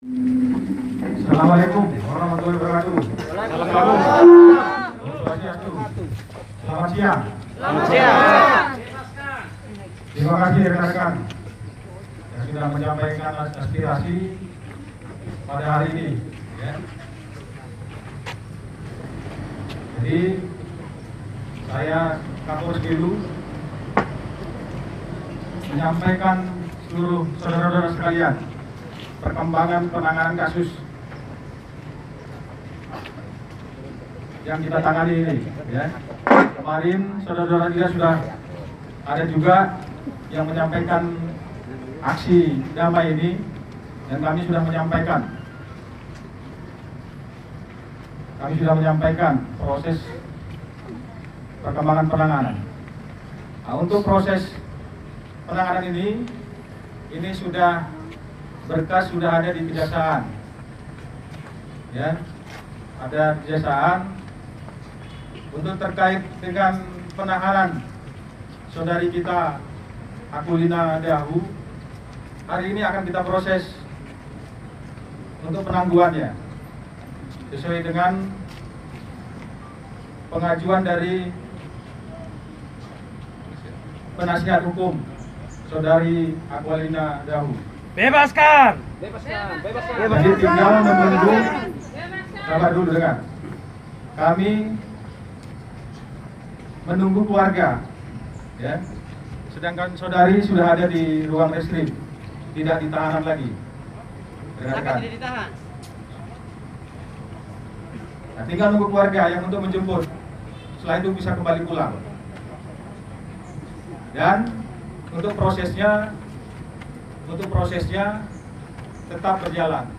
Assalamualaikum warahmatullahi wabarakatuh. Selamat siang. Selamat siang. Terima kasih rekan-rekan yang sudah menyampaikan aspirasi pada hari ini. Ya. Jadi saya Kapolres Bilu menyampaikan seluruh saudara-saudara sekalian perkembangan penanganan kasus yang kita tangani ini. Ya. Kemarin saudara-saudara kita sudah ada juga yang menyampaikan aksi damai ini, dan kami sudah menyampaikan proses perkembangan penanganan. Nah, untuk proses penanganan ini sudah berkas sudah ada di kejaksaan, ya, ada kejaksaan untuk terkait dengan penahanan saudari kita Aquilina Dahu. Hari ini akan kita proses untuk penangguhannya sesuai dengan pengajuan dari penasihat hukum saudari Aquilina Dahu. Bebaskan. Jadi tinggal menunggu, sabar dulu dengar. Kami menunggu keluarga, ya. Sedangkan saudari sudah ada di ruang reskrim, tidak ditahan lagi. Kenapa tidak ditahan? Nah, tinggal nunggu keluarga yang untuk menjemput. Setelah itu bisa kembali pulang. Dan untuk prosesnya tetap berjalan.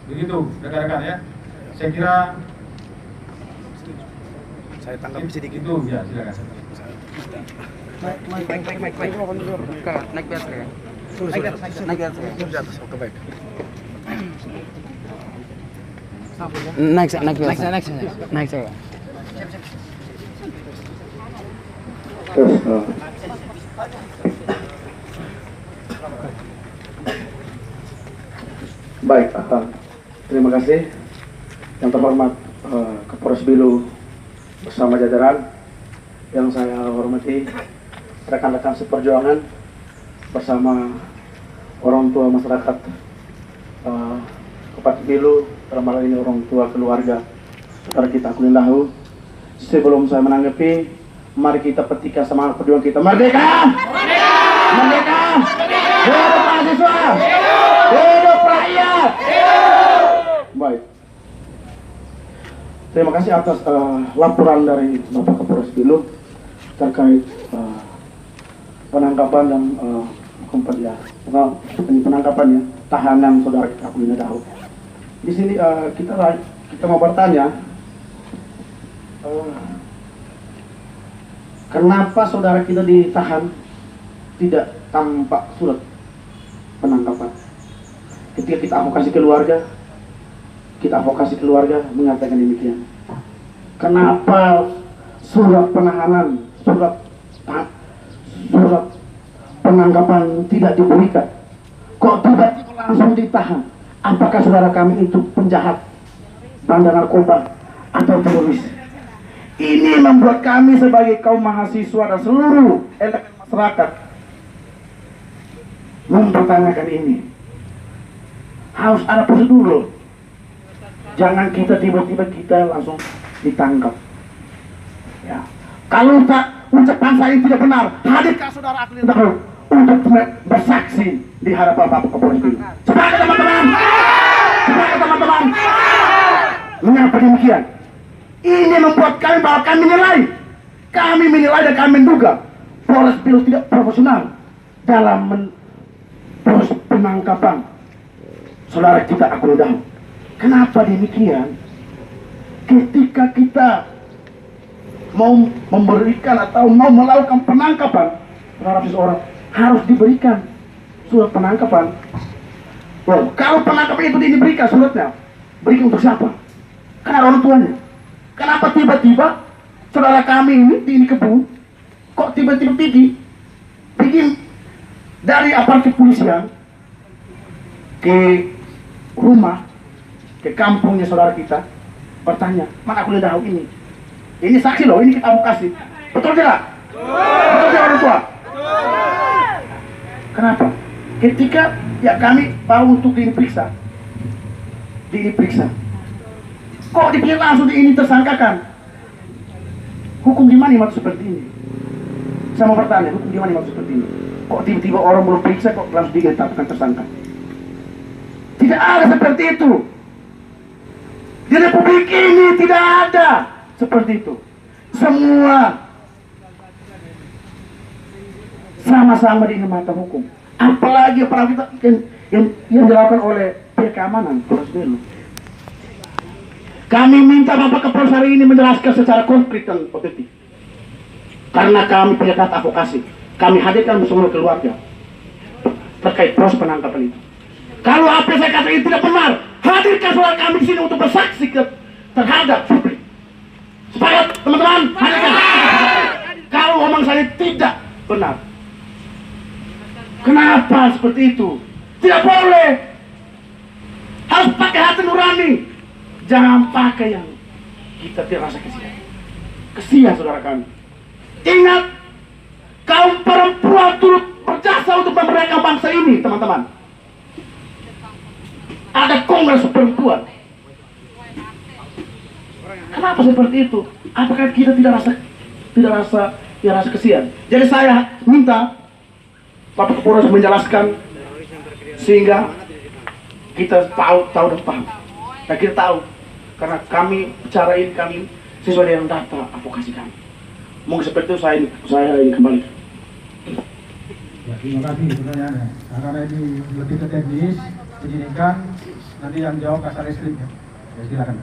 Begitu, rekan-rekan ya. Saya kira saya tanggapi sedikit. itu ya, silakan. Naik biasa ya. Naik biasa ya. Di atas, oke baik. Naik saya. Baik, terima kasih yang terhormat Kapolres Bilu bersama jajaran, yang saya hormati rekan-rekan seperjuangan bersama orang tua masyarakat Kabupaten Bilu, dalam hal ini orang tua keluarga saudara kita Aquilina Dahu. Sebelum saya menanggapi, mari kita petikan semangat perjuangan kita. Merdeka! Merdeka! Hidup mahasiswa! Hidup rakyat! Baik. Terima kasih atas laporan dari Bapak Kapolres Bilu terkait penangkapan dan penangkapannya tahanan saudara kita Aquilina Dahu. Di sini kita mau bertanya, kenapa saudara kita ditahan tidak tampak surat penangkapan? Ketika kita advokasi keluarga mengatakan demikian. Kenapa surat penahanan, surat penangkapan tidak diberikan? Kok tiba-tiba langsung ditahan? Apakah saudara kami itu penjahat, bandar narkoba, atau teroris? Ini membuat kami sebagai kaum mahasiswa dan seluruh elemen masyarakat mempertanyakan ini. Harus ada prosedur. Jangan kita tiba-tiba langsung ditangkap. Ya. Kalau ucapan saya tidak benar, hadirkan saudara Aquilina Dahu untuk bersaksi di hadapan Bapak Kapolres Bilu. Sepakat teman-teman? Sepakat teman-teman? Mengapa demikian? Ini membuat kami menilai dan kami menduga Polres Bilu tidak profesional dalam proses penangkapan saudara kita Aquilina Dahu. Kenapa demikian? Ketika kita mau memberikan atau mau melakukan penangkapan terhadap seseorang, harus diberikan surat penangkapan. Wow, kalau penangkapan itu diberikan suratnya, berikan untuk siapa? Kan orang tuanya. Kenapa tiba-tiba saudara kami ini kebun, kok tiba-tiba pergi dari aparat kepolisian ke rumah, ke kampungnya saudara kita, bertanya, mana kuliah dahu ini? Ini saksi loh, ini kita mau kasih. Betul tidak? Betul tidak orang tua? Kenapa? Ketika ya kami mau untuk diperiksa, kok dipikir langsung ini tersangkakan? Hukum di mana maksud seperti ini? Saya mau bertanya, hukum di mana maksud seperti ini? Kok tiba-tiba orang belum periksa kok langsung ditetapkan tersangka? Tidak ada seperti itu. Di Republik ini tidak ada seperti itu. Semua sama-sama di mata hukum. Apalagi kita yang dilakukan oleh pihak keamanan Polres Belu. Kami minta Bapak Kapolres hari ini menjelaskan secara konkret dan otentik. Karena kami punya data advokasi, kami hadirkan semua keluarga terkait proses penangkapan itu. Kalau apa yang saya katakan ini tidak benar, hadirkan suara kami di sini untuk bersaksi terhadap Supri. Sepakat teman-teman? Hadirkan. Kalau omong saya tidak benar, kenapa seperti itu? Tidak boleh. Harus pakai hati nurani. Jangan pakai yang kita tidak rasa kesian. Kesian saudara kami. Ingat, kaum perempuan turut berjasa untuk memerdekakan bangsa ini, teman-teman. Ada kongres perempuan. Kenapa seperti itu? Apakah kita tidak rasa kesian? Jadi saya minta Bapak Kapolres menjelaskan sehingga kita tahu dan paham. Dan kita tahu karena kami bicara ini kami sesuai dengan data advokasi kami. Mungkin seperti itu saya ingin kembali. Ya, terima kasih pertanyaannya. Nah, karena ini lebih ke teknis penyidikan, nanti yang jawab Kasar Reskrim ya. Ya silakan.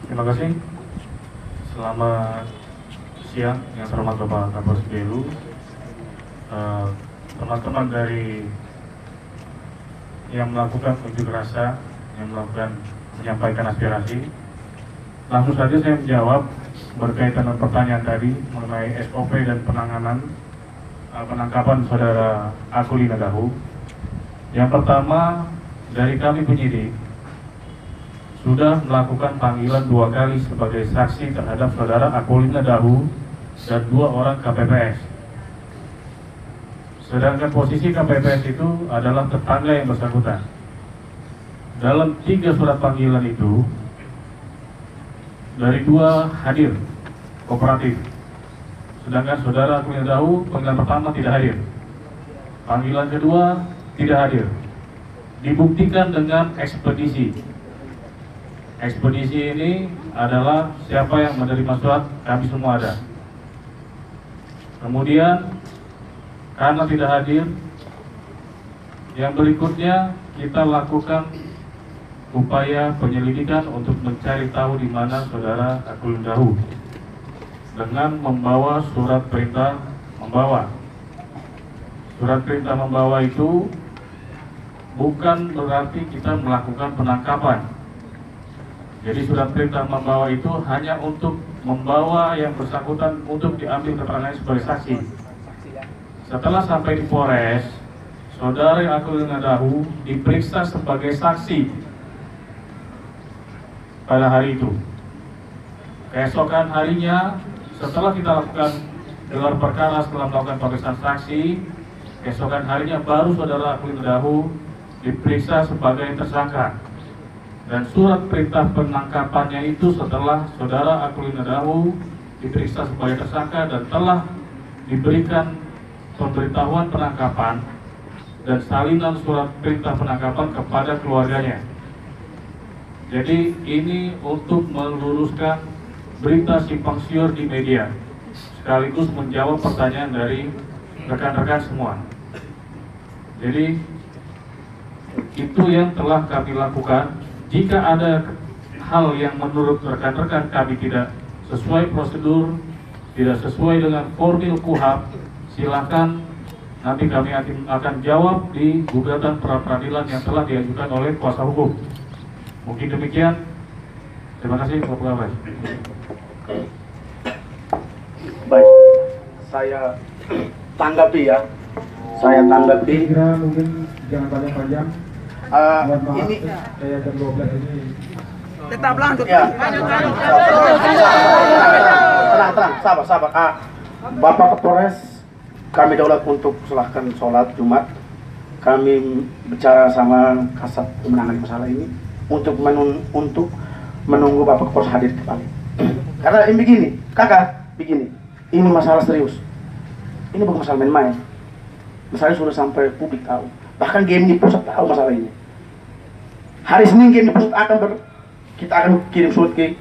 Terima kasih. Selamat siang yang terhormat Bapak Kapolres Belu, teman-teman dari yang melakukan unjuk rasa, yang menyampaikan aspirasi. Langsung saja saya menjawab berkaitan dengan pertanyaan tadi mengenai SOP dan penanganan penangkapan saudara Akulina Dahu. Yang pertama, dari kami penyidik sudah melakukan panggilan 2 kali sebagai saksi terhadap saudara Akulina Dahu dan 2 orang KPPS. Sedangkan posisi KPPS itu adalah tetangga yang bersangkutan. Dalam 3 surat panggilan itu, dari 2 hadir kooperatif, sedangkan saudara Akulina Dahu panggilan pertama tidak hadir, panggilan kedua tidak hadir. Dibuktikan dengan ekspedisi. Ekspedisi ini adalah siapa yang menerima surat, kami semua ada. Kemudian karena tidak hadir, yang berikutnya kita lakukan upaya penyelidikan untuk mencari tahu di mana saudara Akulina Dahu dengan membawa surat perintah membawa. Surat perintah membawa itu bukan berarti kita melakukan penangkapan. Jadi surat perintah membawa itu hanya untuk membawa yang bersangkutan untuk diambil keterangan sebagai saksi. Setelah sampai di Polres, saudara Akulina Dahu diperiksa sebagai saksi pada hari itu. Keesokan harinya, setelah kita lakukan gelar perkara, setelah melakukan pemeriksaan saksi, keesokan harinya baru saudara Akulina Dahu diperiksa sebagai tersangka. Dan surat perintah penangkapannya itu setelah saudara Akulina Dahu diperiksa sebagai tersangka dan telah diberikan pemberitahuan penangkapan dan salinan surat perintah penangkapan kepada keluarganya. Jadi ini untuk meluruskan berita simpang siur di media, sekaligus menjawab pertanyaan dari rekan-rekan semua. Jadi itu yang telah kami lakukan. Jika ada hal yang menurut rekan-rekan kami tidak sesuai prosedur, tidak sesuai dengan formil KUHAP, silakan nanti kami akan jawab di gugatan pra peradilan yang telah diajukan oleh kuasa hukum. Mungkin demikian. Terima kasih Bapak Kapolres. Baik, saya tanggapi ya saya tanggapi. Kira mungkin jangan panjang-panjang. Mohon maaf, Ini saya jam 12 ini. Tetap lanjut. ya. Tenang, sabar. Bapak Kapolres, kami daulat untuk selahkan sholat Jumat. Kami bicara sama Kasat menangani masalah ini untuk menunggu Bapak Kapolres hadir kembali. Karena ini begini, kakak, ini masalah serius. Ini bukan masalah main-main. Masalahnya sudah sampai publik tahu. Bahkan game di pusat tahu masalah ini. Hari Senin game di pusat kita akan kirim surat ke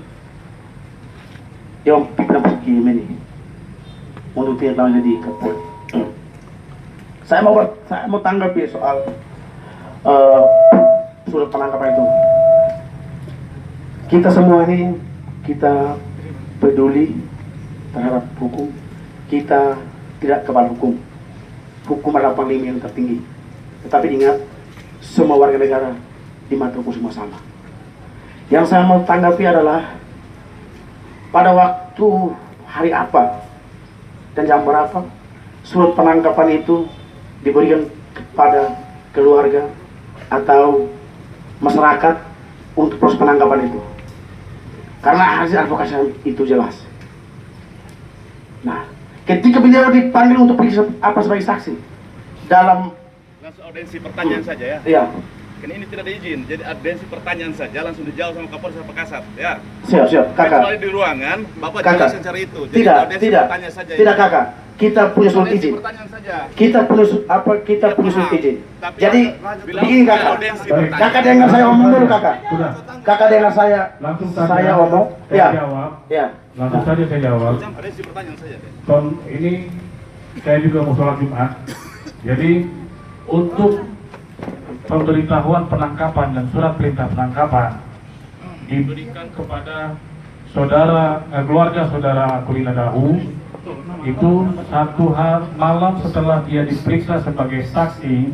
yang pimpinan pusat game ini untuk tidak lagi di Kapolri. Saya mau tanggapi soal surat penangkapan itu. Kita semua ini kita peduli terhadap hukum. Kita tidak kebal hukum. Hukum adalah panglima yang tertinggi. Tetapi ingat, semua warga negara di mata hukum semua sama. Yang saya mau tanggapi adalah pada waktu hari apa dan jam berapa surat penangkapan itu diberikan kepada keluarga atau masyarakat untuk proses penangkapan itu. Karena hasil advokasi itu jelas. Nah, ketika beliau dipanggil untuk pergi sebagai saksi dalam langsung audensi pertanyaan saja ya. Iya. Kan ini tidak ada izin, jadi audensi pertanyaan saja langsung dijawab sama Kapolres sama Kasat ya. Siap, kakak. Kecuali di ruangan, Bapak Kakak. jelaskan cara itu. Jadi audensi pertanyaan saja. Tidak kakak. Kita punya surat Audensi izin. pertanyaan saja. Kita punya surat izin. Tapi Jadi bila begini kakak. audensi pertanyaan. Kakak dengar saya omong dulu kakak. Sudah. Kakak dengar saya. Langsung saja Saya omong. saya Ya. jawab. Ya. Langsung saja saya jawab. Audensi pertanyaan saja deh. Ini saya juga mau sholat Jumat. Jadi untuk pemberitahuan penangkapan dan surat perintah penangkapan diberikan kepada keluarga saudara Akulina Dahu itu satu hari malam setelah dia diperiksa sebagai saksi,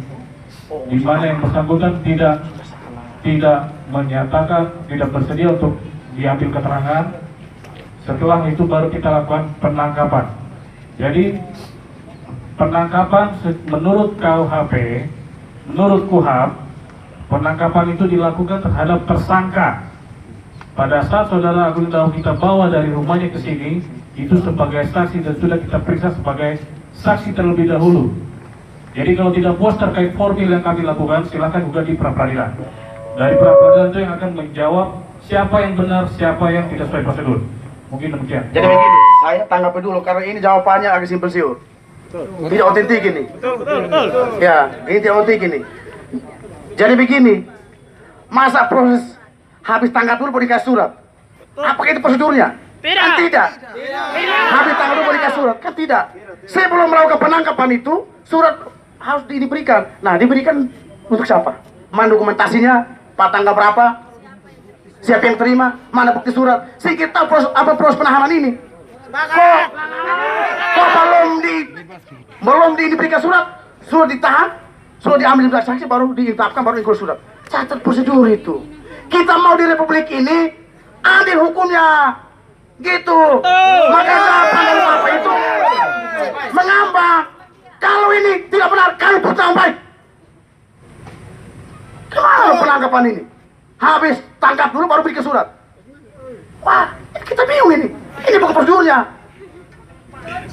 di mana yang bersangkutan tidak menyatakan, tidak bersedia untuk diambil keterangan. Setelah itu baru kita lakukan penangkapan. Jadi penangkapan menurut KUHP, menurut KUHP, penangkapan itu dilakukan terhadap tersangka. Pada saat saudara Agung Dahu kita bawa dari rumahnya ke sini, itu sebagai saksi dan sudah kita periksa sebagai saksi terlebih dahulu. Jadi kalau tidak puas terkait formil yang kami lakukan, silakan juga di pra-peradilan. Dari pra-peradilan itu yang akan menjawab siapa yang benar, siapa yang tidak sesuai prosedur. Mungkin demikian. Jadi begini, saya tanggapi dulu karena ini jawabannya agak simpel siur. Tidak otentik ini. Ya, ini tidak otentik ini. Jadi begini, masa proses habis tanggap dulu baru dikasih surat? Apakah itu prosedurnya? Kan tidak. Habis tanggap dulu baru dikasih surat? Kan tidak. Sebelum melakukan penangkapan itu, surat harus diberikan. Nah, diberikan untuk siapa? Mana dokumentasinya? Pak tanggal berapa? Siapa yang terima? Mana bukti surat? Sehingga kita tahu apa proses penahanan ini. Kok belum diberikan surat ditahan, surat diambil dari saksi, baru diintapkan, baru ikut surat. Catat prosedur itu. Kita mau di Republik ini adil hukumnya, gitu. Makanya pandangan Bapak itu mengambang. Kalau ini tidak benar, kami bertanggung baik. Kemana penangkapan ini? Habis tangkap dulu baru berikan surat. Wah, kita bingung ini. Ini bukan prosedurnya.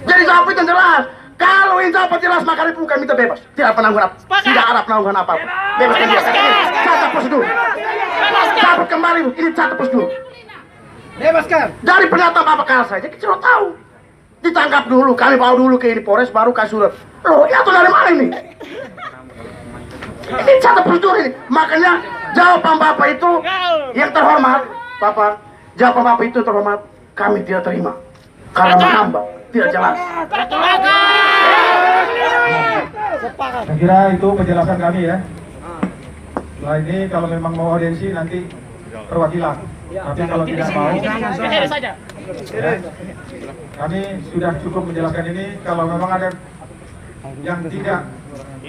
Jadi jawab itu jelas. Kalau ini jawab jelas, maka bukan minta bebas. Tidak penangguhan apa. Tidak ada penangguhan apa-apa. Bebaskan dia. Catat prosedur. Catat kembali. Ini catat prosedur. Bebaskan. Dari pernyataan Bapak Kal saja, kita sudah tahu. Ditangkap dulu, kami bawa dulu ke ini Polres, baru kasih surat. Loh, ini atau dari mana ini? Ini catat prosedur ini. Makanya jawaban Bapak itu yang terhormat, Bapak. Jawaban Bapak itu terhormat, kami tidak terima. Karena menambah, tidak jelas. Saya kira itu penjelasan kami ya. Setelah ini kalau memang mau audiensi nanti perwakilan. Tapi kalau tidak mau, ya, kami sudah cukup menjelaskan ini. Kalau memang ada yang tidak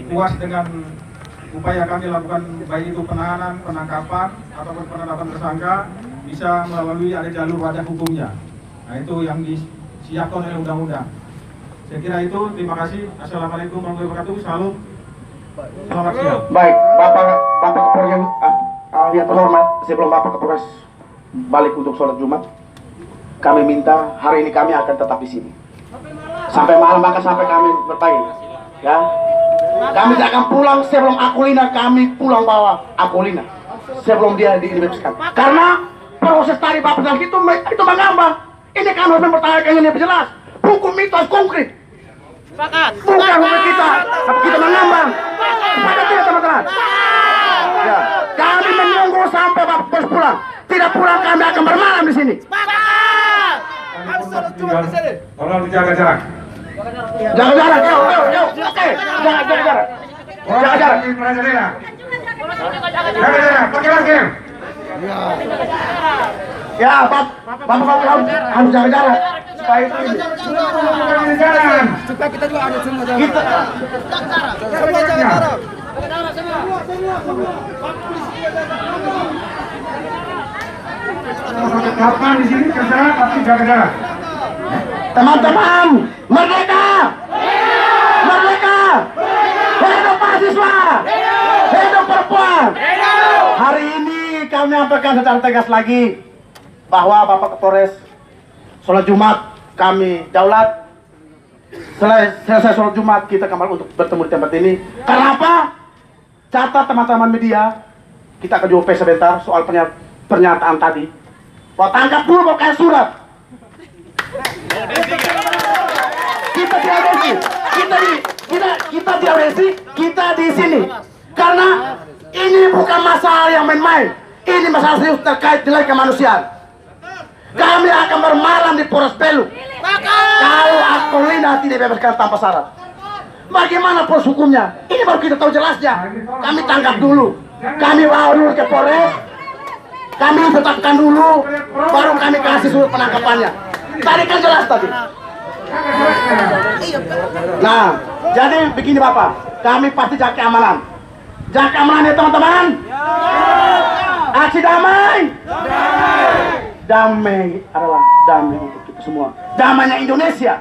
puas dengan upaya kami lakukan, baik itu penahanan, penangkapan, ataupun penetapan tersangka, bisa melalui ada jalur wadah hukumnya. Nah itu yang disiapkan oleh undang-undang. Saya kira itu, terima kasih. Assalamualaikum warahmatullahi wabarakatuh. Salam. Selamat siang. Baik, Bapak Kapolres yang yang terhormat, sebelum Bapak Kapolres balik untuk sholat Jumat, kami minta hari ini kami akan tetap di sini sampai malam, bahkan sampai kami berbaik. Ya, kami tidak akan pulang sebelum Aquilina kami pulang bawa Aquilina sebelum dia dibebaskan. Karena proses tadi Bapak bilang itu mengambang. Ini kami harus mempertanyakan ini jelas. Hukum itu harus konkret. Bukan hukum kita, tapi kita mengambang. Sepakat tidak teman-teman? Ya, kami menunggu sampai Bapak Bos pulang. Tidak pulang kami akan bermalam di sini. Tolong dijaga jarak. Jaga jarak, yuk. Oke, jaga jarak. Jaga jarak. Jaga jarak, pakai masker. Ya, Bapak harus jaga jarak. Supaya itu ini. Jalan. Supaya kita juga ada semua jalan. Kita Semua jaga jarak. Kapan di sini kerja tapi jaga jarak. teman-teman, merdeka! Merdeka! Hidup mahasiswa! Hidup perempuan! Hari ini kami menyampaikan secara tegas lagi bahwa Bapak Kapolres sholat Jumat kami daulat. Selesai sholat Jumat kita kembali untuk bertemu di tempat ini. Karena apa? Catat teman-teman media, kita akan jawab sebentar soal pernyataan tadi. Wah, tangkap dulu pakai surat. Kita di audiensi, kita di audiensi, kita di sini. Karena ini bukan masalah yang main-main. Ini masalah serius terkait nilai kemanusiaan. Kami akan bermalam di Polres Belu. Kalau Aquilina tidak bebaskan tanpa syarat. Bagaimana proses hukumnya? Ini baru kita tahu jelasnya. Kami tangkap dulu. Kami bawa dulu ke Polres. Kami tetapkan dulu, baru kami kasih surat penangkapannya. Tadi kan jelas tadi. Nah, jadi begini Bapak, kami pasti jaga keamanan. Jaga keamanan ya teman-teman. Aksi damai. Damai adalah damai untuk kita semua. Damainya Indonesia.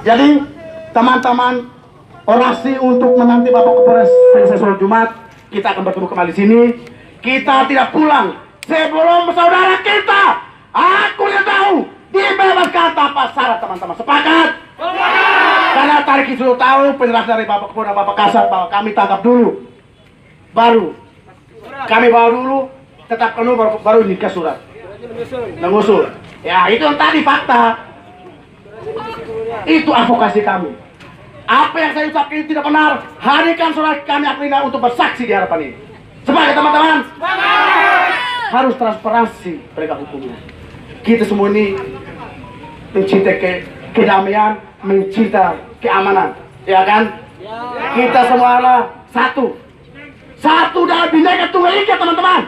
Jadi teman-teman, orasi untuk menanti Bapak Kapolres selesai sholat Jumat, kita akan bertemu kembali di sini. Kita tidak pulang sebelum saudara kita Aquilina tahu dibebaskan tanpa syarat, teman-teman. Sepakat? Karena tadi kita sudah tahu penjelasan dari Bapak Kapolres dan Bapak Kasat bahwa kami tangkap dulu, baru kami bawa dulu, tetapkan dulu, baru nikah surat mengusul. Ya itu yang tadi fakta. Itu advokasi kami. Apa yang saya ucapkan ini tidak benar, hadirkan surat kami Aquilina untuk bersaksi di hadapan ini. Sebagai teman-teman, harus transparansi penegak hukumnya. Kita semua ini mencintai kedamaian, mencintai keamanan, ya kan? Kita semua adalah satu dalam Bhinneka Tunggal Ika, teman-teman.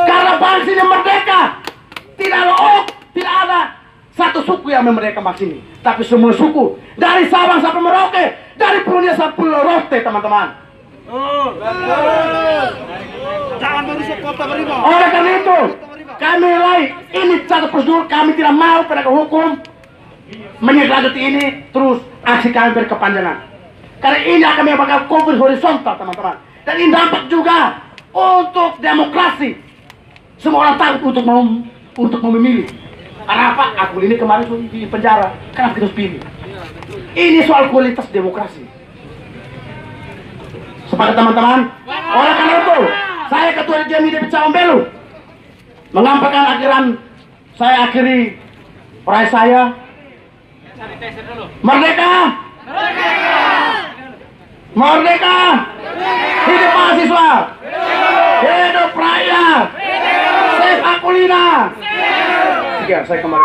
Karena bangsa ini merdeka, tidak ada satu suku yang memerdekakan bangsa ini, tapi semua suku dari Sabang sampai Merauke, dari Pulau sampai Pulau Rote, teman-teman. Jangan merusak kota Beriman. Oleh karena itu, kami nilai ini satu prosedur. Kami tidak mau penegak hukum menindaklanjuti ini terus aksi kami berkepanjangan. Karena ini akan menyebabkan konflik horizontal, teman-teman. Dan ini dampak juga untuk demokrasi. Semua orang takut untuk memilih. Karena apa? Aquilina kemarin di penjara. Kenapa kita harus pilih? Ini soal kualitas demokrasi. Sepakat teman-teman? Oleh karena itu, saya Ketua Jami DPC Cabang Belu mengampakkan saya akhiri perai saya. Merdeka! Merdeka! Hidup mahasiswa! Hidup rakyat! Save Aquilina! Sekian, saya kembali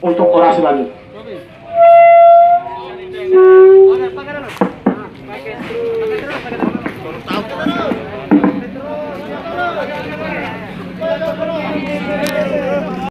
untuk orasi lanjut.